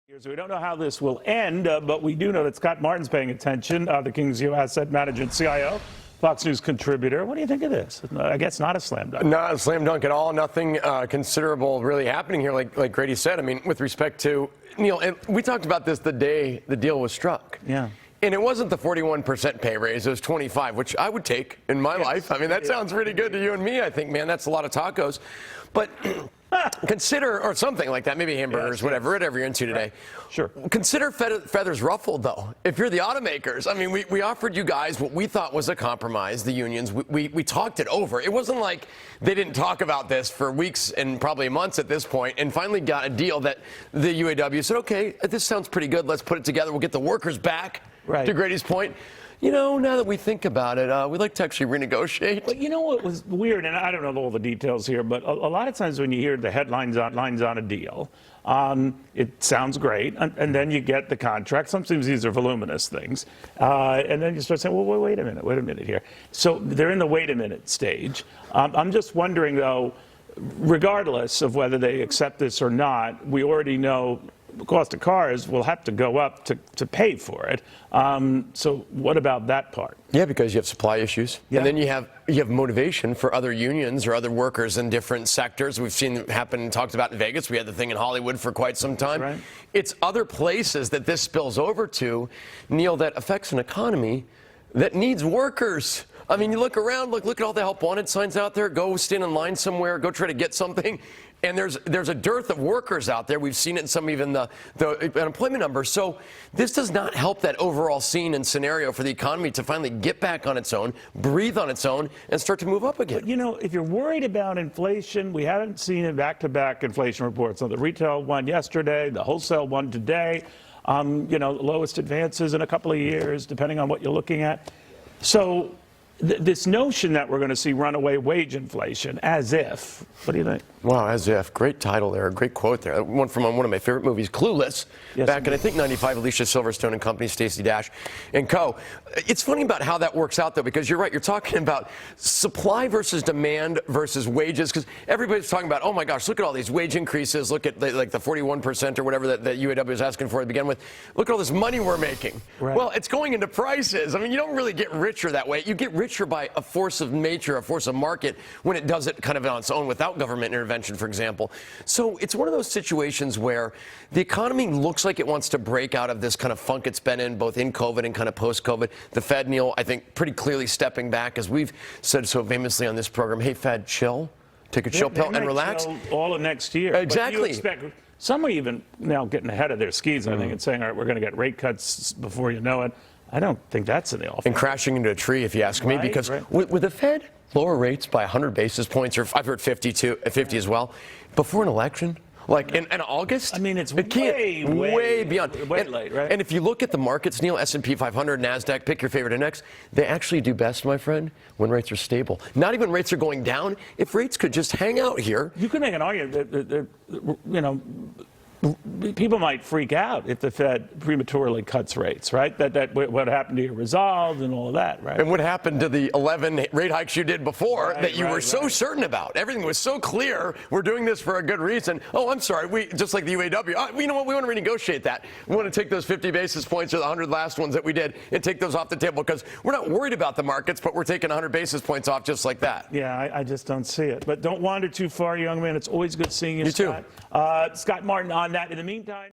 We don't know how this will end, but we do know that Scott Martin's paying attention, the Kingsview Asset Management CIO, Fox News contributor. What do you think of this? I guess not a slam dunk. Not a slam dunk at all. Nothing considerable really happening here, like Grady said. I mean, with respect to, Neil, and we talked about this the day the deal was struck. Yeah. And it wasn't the 41% pay raise. It was 25, which I would take in my life. I mean, that sounds pretty good to you and me. I think, man, that's a lot of tacos. But consider, or something like that, maybe hamburgers, whatever you're into today. Right. Sure. Consider feathers ruffled, though. If you're the automakers, I mean, we offered you guys what we thought was a compromise, the unions. We talked it over. It wasn't like they didn't talk about this for weeks and probably months at this point, and finally got a deal that the UAW said, okay, this sounds pretty good. Let's put it together. We'll get the workers back. Right. To Grady's point, you know, now that we think about it, we'd like to actually renegotiate. But you know what was weird, and I don't know all the details here, but a lot of times when you hear the headlines on a deal, it sounds great, and then you get the contract. Sometimes these are voluminous things, and then you start saying, well, wait a minute here. So they're in the wait a minute stage. I'm just wondering, though, regardless of whether they accept this or not, we already know the cost of cars will have to go up to pay for it. So what about that part? Yeah, because you have supply issues. Yeah. And then you have motivation for other unions or other workers in different sectors. We've seen it happen and talked about in Vegas. We had the thing in Hollywood for quite some time. That's right. It's other places that this spills over to, Neil, that affects an economy that needs workers. I mean, you look around, look at all the help wanted signs out there. Go stand in line somewhere, go try to get something. And there's a dearth of workers out there. We've seen it in some even the unemployment numbers. So this does not help that overall scene and scenario for the economy to finally get back on its own, breathe on its own, and start to move up again. But, you know, if you're worried about inflation, we haven't seen it back-to-back inflation reports. So the retail one yesterday, the wholesale one today, you know, lowest advances in a couple of years, depending on what you're looking at. So this notion that we're going to see runaway wage inflation, as if, what do you think? Wow, as if. Great title there, a great quote there. One from one of my favorite movies, Clueless, back in, I think, 95, Alicia Silverstone and company, Stacey Dash and co. It's funny about how that works out, though, because you're right. You're talking about supply versus demand versus wages, because everybody's talking about, oh, my gosh, look at all these wage increases. Look at, like, the 41% or whatever that UAW is asking for to begin with. Look at all this money we're making. Right. Well, it's going into prices. I mean, you don't really get richer that way. You get richer by a force of nature, a force of market, when it does it kind of on its own without government intervention, for example. So it's one of those situations where the economy looks like it wants to break out of this kind of funk it's been in, both in COVID and kind of post-COVID. The Fed, Neil, I think pretty clearly stepping back, as we've said so famously on this program, hey, Fed, chill. Take a chill pill and relax. Chill all of next year. Exactly. But you expect, some are even now getting ahead of their skis, I think, and saying, all right, we're going to get rate cuts before you know it. I don't think that's in the offing. And crashing into a tree, if you ask me, because with the Fed, lower rates by 100 basis points, or I've heard 50 as well, before an election, like in August. I mean, it's way beyond. Way late, right? And if you look at the markets, Neil, S&P 500, NASDAQ, pick your favorite index, they actually do best, my friend, when rates are stable. Not even rates are going down. If rates could just hang out here. You could make an argument that you know, people might freak out if the Fed prematurely cuts rates, right? That what happened to your resolve and all of that, right? And what happened to the 11 rate hikes you did before that you were so certain about? Everything was so clear. We're doing this for a good reason. Oh, I'm sorry. We just like the UAW. You know what? We want to renegotiate that. We want to take those 50 basis points or the 100 last ones that we did and take those off the table, because we're not worried about the markets, but we're taking 100 basis points off just like that. Yeah, I just don't see it. But don't wander too far, young man. It's always good seeing you, You Scott. too. Scott Martin on that. In the meantime.